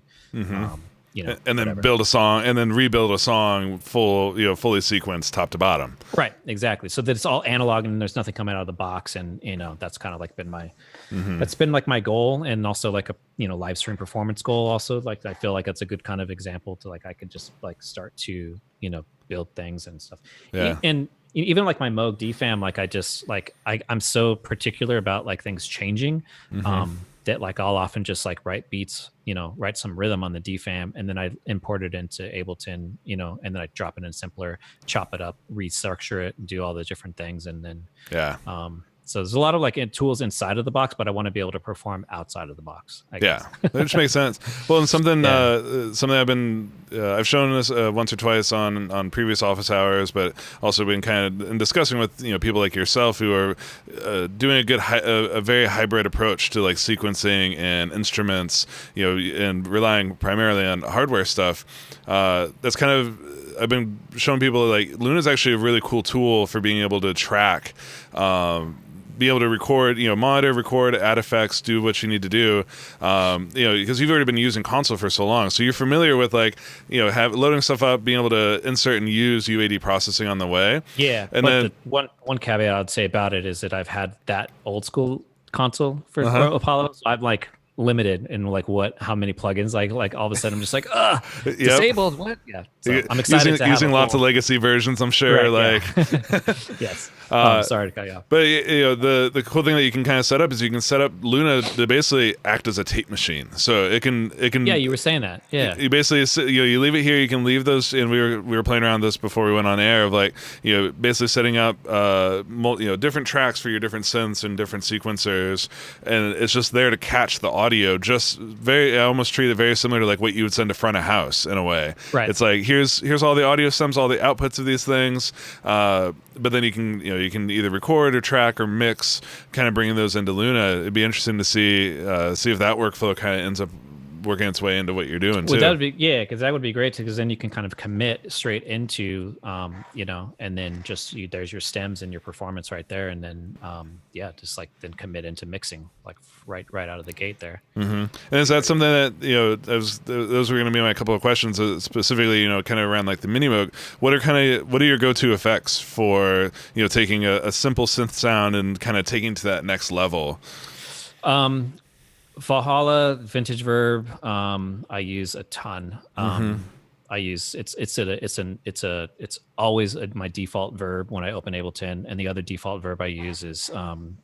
and then build a song and then rebuild a song fully sequenced top to bottom. Right, exactly. So that it's all analog and there's nothing coming out of the box. And that's kind of like been my that's been like my goal, and also like a live stream performance goal. Also, like I feel like that's a good kind of example to like I could just like start to build things and stuff. Yeah. And even like my Moog DFAM, like I just like I'm so particular about like things changing. That like I'll often just like write beats, write some rhythm on the DFAM, and then I import it into Ableton, and then I drop it in simpler, chop it up, restructure it, and do all the different things, and then so there's a lot of like tools inside of the box, but I want to be able to perform outside of the box. I guess. Which makes sense. Well, and something I've shown this once or twice on previous office hours, but also been kind of discussing with people like yourself who are doing a very hybrid approach to like sequencing and instruments, and relying primarily on hardware stuff. That's kind of I've been showing people like Luna's actually a really cool tool for being able to track be able to record, monitor, record, add effects, do what you need to do, because you've already been using console for so long, so you're familiar with loading stuff up, being able to insert and use UAD processing on the way. Yeah, and but then one caveat I'd say about it is that I've had that old school console for Apollo, so I'm like limited in like how many plugins, like all of a sudden I'm just like disabled. What? Yeah, so I'm excited using lots of legacy versions, I'm sure. Right, yes. Sorry to cut you off. But the cool thing that you can kind of set up is you can set up Luna to basically act as a tape machine. So it can. Yeah, you were saying that. Yeah. You basically you leave it here. You can leave those, and we were playing around this before we went on air of basically setting up different tracks for your different synths and different sequencers, and it's just there to catch the audio. I almost treat it very similar to like what you would send to front of house in a way. Right. It's like here's all the audio stems, all the outputs of these things. But then you can either record or track or mix, kind of bringing those into Luna. It'd be interesting to see if that workflow kind of ends up working its way into what you're doing too. That would be because that would be great because then you can kind of commit straight into and then just there's your stems and your performance right there, and then just like then commit into mixing like right out of the gate there. Mm-hmm. And is that something that those were going to be my couple of questions, specifically kind of around like the Minimoog. What are your go-to effects for taking a simple synth sound and kind of taking to that next level? Valhalla, Vintage Verb, I use a ton. I use it's always my default verb when I open Ableton, and the other default verb I use is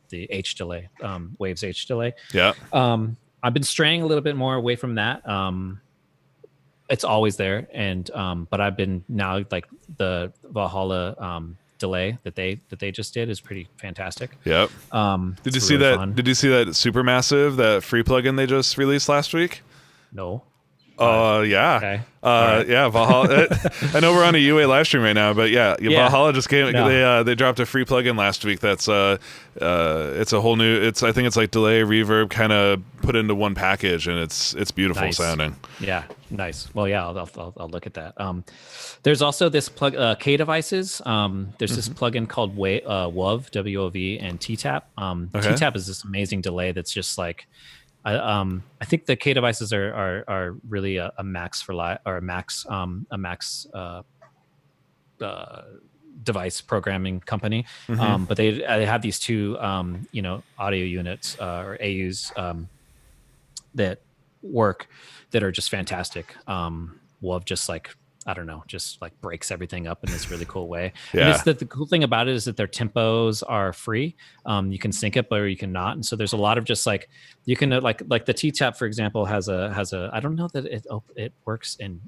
the H delay, Waves H delay. Yeah. I've been straying a little bit more away from that. It's always there, and but I've been now like the Valhalla delay that they just did is pretty fantastic. Yep. Did you see really that? Fun. Did you see that Supermassive, that free plugin they just released last week? No. Yeah. Okay. Right. Yeah, Valhalla. I know we're on a UA live stream right now, but yeah. Valhalla just came. No. They dropped a free plugin last week. That's it's a whole new. I think it's like delay, reverb, kind of put into one package, and it's beautiful sounding. Yeah, nice. Well, yeah, I'll look at that. There's also this plug K devices. There's this plugin called WOV, WOV, and T-Tap. T-Tap is this amazing delay that's just like. I think the K devices are really a Max for live or a Max device programming company, but they have these two audio units or AUs that work that are just fantastic. WOV just like just like breaks everything up in this really cool way. Yeah. And the cool thing about it is that their tempos are free. You can sync it, or you can not. And so there's a lot of just like, you can like the T-Tap, for example, has a, I don't know that it works in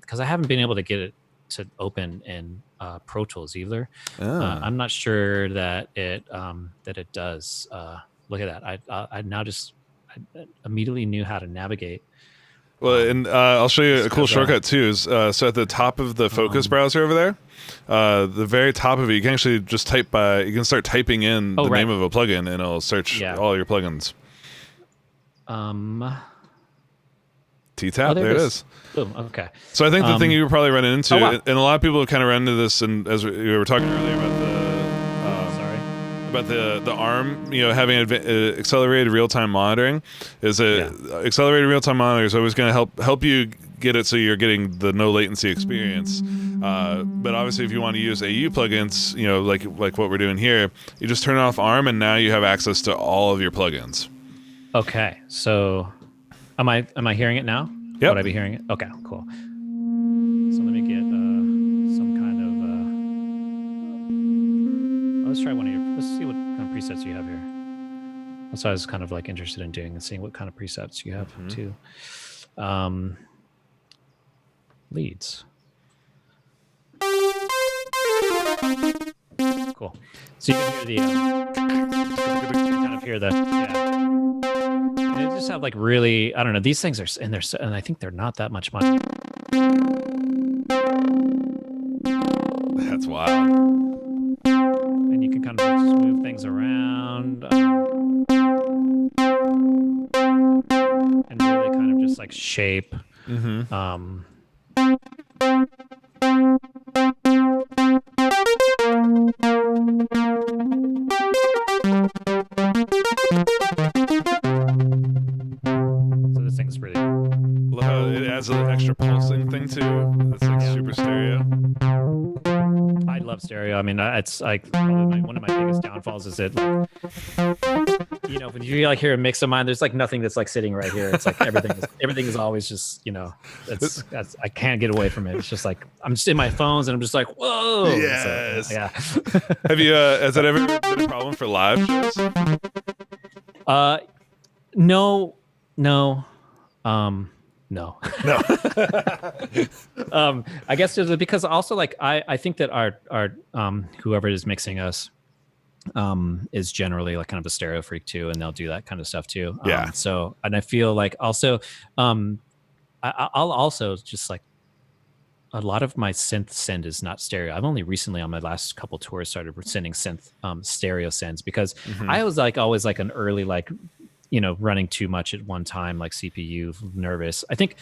because I haven't been able to get it to open in Pro Tools either. I'm not sure that it does. Look at that. I now just immediately knew how to navigate. Well, and I'll show you a cool shortcut too. Is so at the top of the Focus browser over there, the very top of it, you can actually just you can start typing in the name of a plugin, and it'll search all your plugins. T-Tap, there it is. Boom. Okay. So I think the thing you were probably running into, and a lot of people have kind of run into this, and as we were talking earlier about the ARM, having accelerated real-time monitoring, is accelerated real-time monitoring is always going to help you get it so you're getting the no latency experience. But obviously, if you want to use AU plugins, like what we're doing here, you just turn off ARM, and now you have access to all of your plugins. Okay, so am I hearing it now? Yep. Would I be hearing it? Okay, cool. So let me get some kind of. Let's try one of your. Let's see what kind of presets you have here. That's what I was kind of like interested in doing and seeing what kind of presets you have too. Leads. Cool. So you can hear the. You can kind of hear the. Yeah. And they just have like really, I don't know. These things are, and I think they're not that much money. That's wild. And you can kind of just move things around, and really kind of just like shape. So this thing's really. Love how it adds an extra pulsing thing too. That's like super stereo. I love stereo. I mean, it's like probably one of my biggest downfalls is that, like, you know, when you like hear a mix of mine, there's like nothing that's like sitting right here. It's like everything is always just, you know, that's I can't get away from it. It's just like I'm just in my phones and I'm just like, whoa. Yes. So, yeah. Have you? Has that ever been a problem for live shows? No. No. I guess just because also like I think that our whoever is mixing us is generally like kind of a stereo freak too, and they'll do that kind of stuff too. Yeah. So, and I feel like also I'll also just like a lot of my synth send is not stereo. I've only recently on my last couple tours started sending synth stereo sends because I was like always like an early like, you know, running too much at one time, like CPU nervous. I think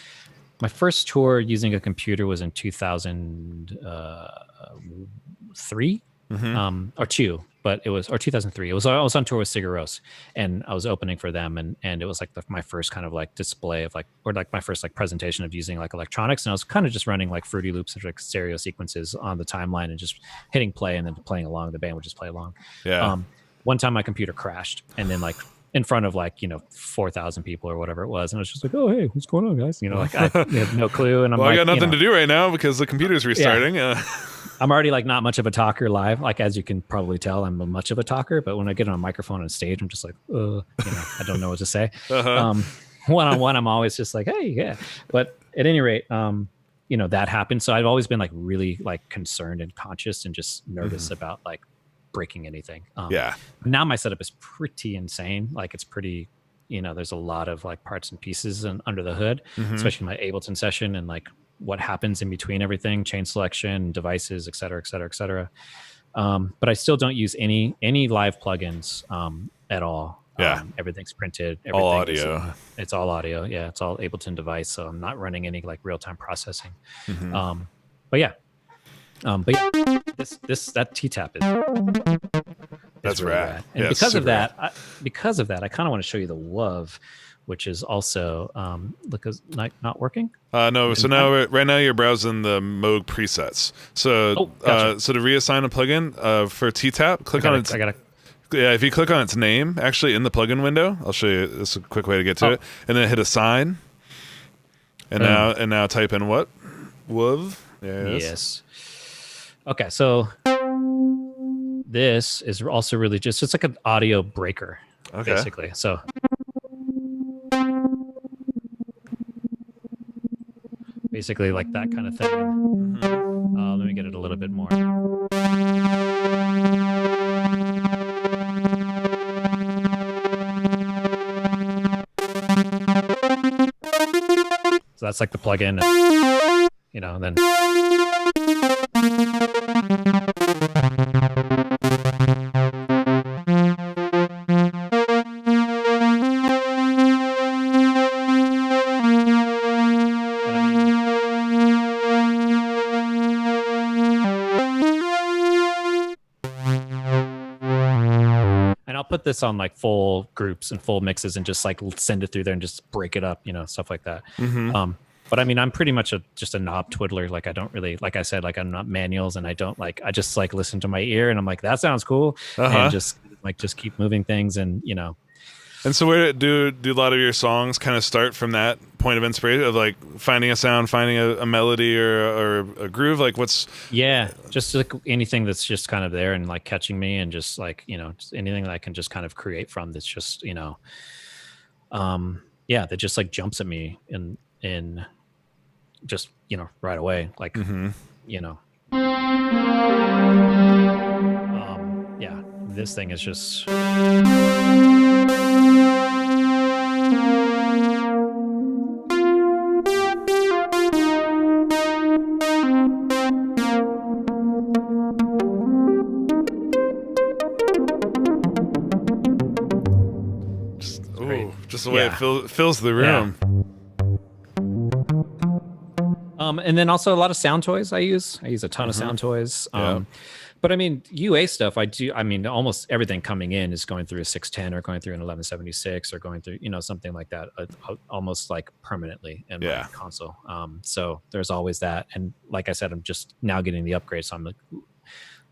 my first tour using a computer was in 2003 or 2003. I was on tour with Sigur Rós, and I was opening for them, and it was like my first kind of like display of like, or like my first like presentation of using like electronics, and I was kind of just running like Fruity Loops and like stereo sequences on the timeline and just hitting play and then playing along. The band would just play along. Yeah. One time my computer crashed, and then like in front of like, you know, 4,000 people or whatever it was, and I was just like, oh hey, what's going on, guys? You know, like I had no clue, and I'm I got nothing you know, to do right now because the computer's restarting. I'm already like not much of a talker live. Like, as you can probably tell, I'm much of a talker, but when I get on a microphone on stage, I'm just like, you know, I don't know what to say. One-on-one, I'm always just like, hey, yeah. But at any rate, you know, that happened. So I've always been like really like concerned and conscious and just nervous about like breaking anything. Now my setup is pretty insane. Like it's pretty, you know, there's a lot of like parts and pieces and under the hood, especially my Ableton session and like what happens in between everything, chain selection, devices, et cetera, et cetera, et cetera. But I still don't use any live plugins at all. Everything's printed. All audio. It's all audio. Yeah, it's all Ableton device. So I'm not running any like real time processing. But yeah, that T-Tap is That's really rad. And yeah, because of rad. that, I kind of want to show you the WOV, which is also not working. No, so now right now you're browsing the Moog presets. So gotcha. So to reassign a plugin for T-Tap, click on its. Yeah, if you click on its name, actually in the plugin window, I'll show you. This is a quick way to get to it, and then hit assign. And now type in what? WOV. Yes. Okay, so this is also really just it's like an audio breaker, basically. So basically like that kind of thing. Let me get it a little bit more. So that's like the plugin, you know, and then put this on like full groups and full mixes and just like send it through there and just break it up, you know, stuff like that. But I mean, I'm pretty much just a knob twiddler. Like I don't really, like I said, like I'm not manuals, and I don't like, I just like listen to my ear and I'm like, that sounds cool. And just keep moving things, and you know. And so where do a lot of your songs kind of start from that point of inspiration of like finding a sound, finding a melody or a groove? Like what's... Yeah, just like anything that's just kind of there and like catching me, and just like, you know, just anything that I can just kind of create from that's just, you know, that just like jumps at me in just, you know, right away. Like, you know, this thing is just... Just the way it fills the room. And then also a lot of sound toys I use. I use a ton of sound toys. But I mean, UA stuff, I mean, almost everything coming in is going through a 610 or going through an 1176 or going through, something like that, almost like permanently in my console. So there's always that. And like I said, I'm just now getting the upgrade. So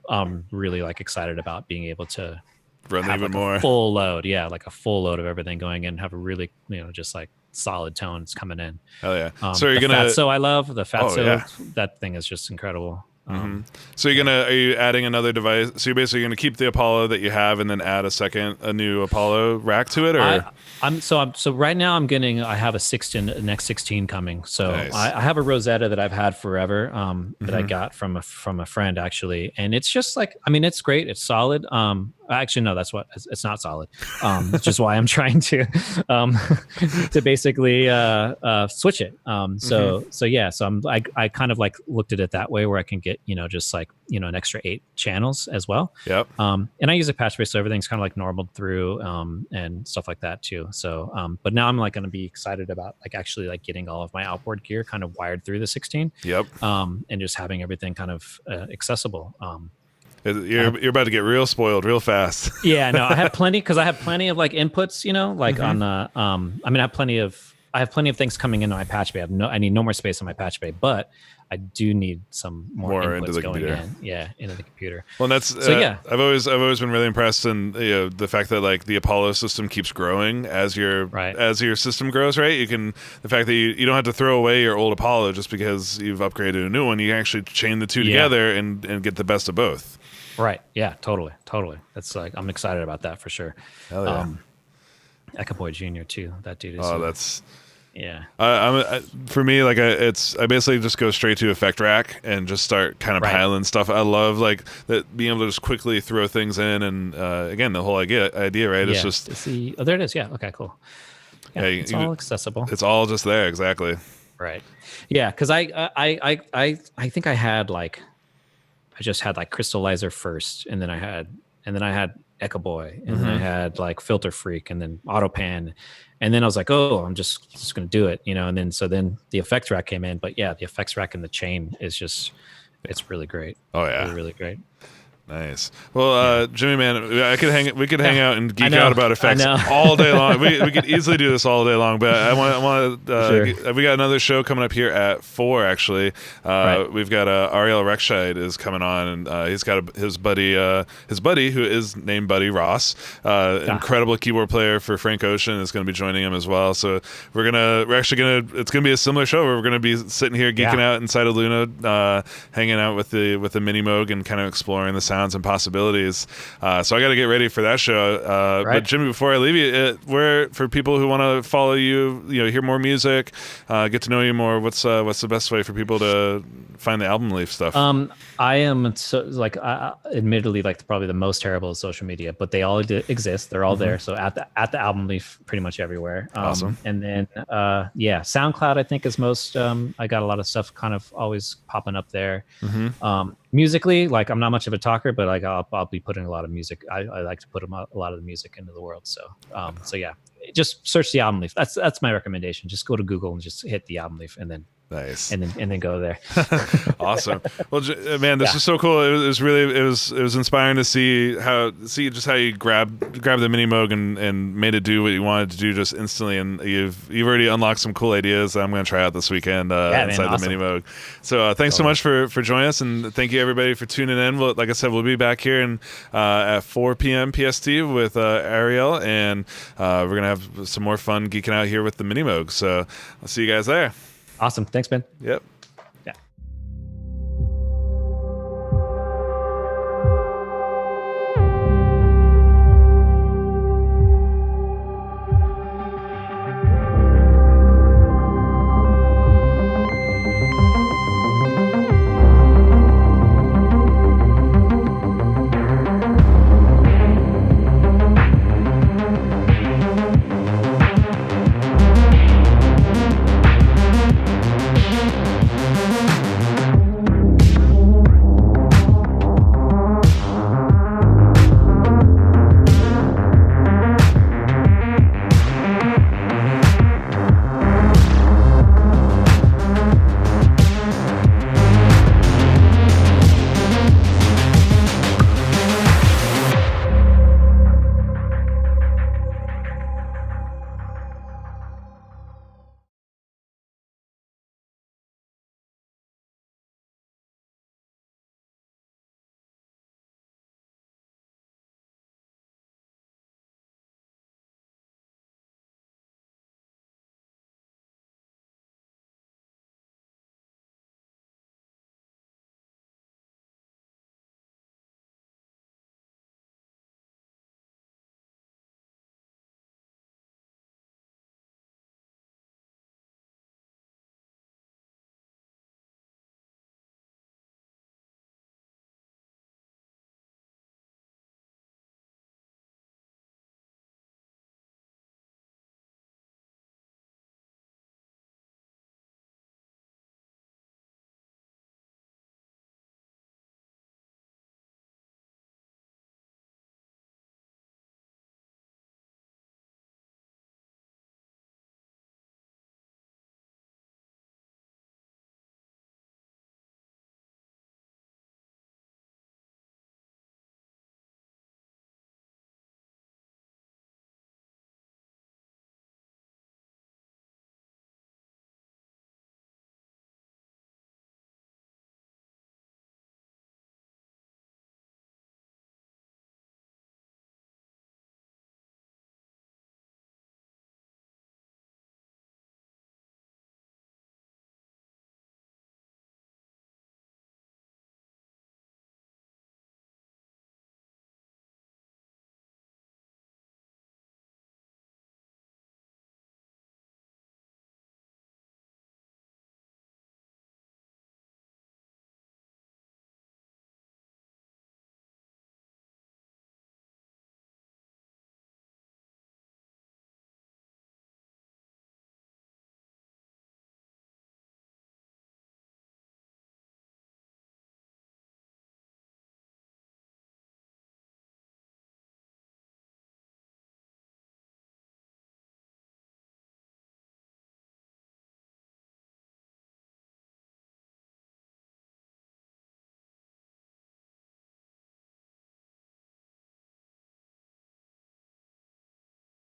I'm really like excited about being able to run have even like more a full load. Yeah. Like a full load of everything going in, have a really, just like solid tones coming in. Hell yeah. So you're Fatso, I love the Fatso. Oh, yeah. That thing is just incredible. So are you adding another device? So you're basically gonna keep the Apollo that you have and then add a new Apollo rack to it, or? So right now I have a next 16 coming. So Nice. I have a Rosetta that I've had forever, that I got from a friend actually. And it's just like, I mean, it's great. It's solid. Actually, no, it's not solid. Which is why I'm trying to, to basically, switch it. So I kind of like looked at it that way where I can get, just like, an extra 8 channels as well. Yep. And I use a patch base, so everything's kind of like normal through, and stuff like that too. So, but now I'm like going to be excited about like actually like getting all of my outboard gear kind of wired through the 16. Yep. And just having everything kind of accessible. You're about to get real spoiled real fast. Yeah, no, I have plenty of like inputs, like on the, I mean, I have plenty of things coming into my patch bay. I need no more space on my patch bay, but I do need some more inputs into the going computer. into the computer. Well, that's so I've always been really impressed in the fact that like the Apollo system keeps growing as your system grows. Right, the fact that you don't have to throw away your old Apollo just because you've upgraded a new one. You can actually chain the two together and get the best of both. Right. Yeah. Totally. That's like I'm excited about that for sure. Hell yeah. Echo Boy Jr. too. That dude is. Oh, that's. Yeah. For me, like I basically just go straight to effect rack and just start kind of piling stuff. I love like that being able to just quickly throw things in, and again, the whole idea, right? It's just there it is. Yeah. Okay. Cool. Yeah, it's all accessible. It's all just there. Exactly. Right. Yeah. Because I think I just had like Crystallizer first, and then I had Echo Boy, and then I had like Filter Freak, and then Autopan, and then I was like, oh, I'm just gonna do it, and then the effects rack came in. But yeah, the effects rack and the chain is it's really great. Oh yeah, really, really great. Nice. Well, Jimmy, man, we could hang out and geek out about effects all day long. We could easily do this all day long, but I want we got another show coming up here at 4, actually. We've got Ariel Rekscheid is coming on, and he's got his buddy who is named Buddy Ross, incredible keyboard player for Frank Ocean, is going to be joining him as well. So it's going to be a similar show where we're going to be sitting here geeking out inside of Luna, hanging out with the Minimoog and kind of exploring the sound and possibilities. So I got to get ready for that show. But Jimmy, before I leave you, where for people who want to follow you, hear more music, get to know you more, what's the best way for people to find the Album Leaf stuff? I am admittedly like probably the most terrible at social media, but they all exist. They're all there. So at the Album Leaf, pretty much everywhere. Awesome. And then SoundCloud I think is most. I got a lot of stuff kind of always popping up there. Musically, like I'm not much of a talker, but like I'll be putting a lot of music. I like to put a lot of the music into the world. So yeah, just search the Album Leaf. That's my recommendation. Just go to Google and just hit the Album Leaf, and then nice, and then go there. Awesome. Well, man, this is so cool. It was inspiring to see just how you grab the Minimoog and made it do what you wanted to do just instantly, and you've already unlocked some cool ideas that I'm going to try out this weekend inside the Minimoog. So thanks so much for joining us, and thank you everybody for tuning in. Like I said, we'll be back here at 4 p.m. PST with Ariel, and we're gonna have some more fun geeking out here with the Minimoog. So I'll see you guys there. Awesome. Thanks, Ben. Yep.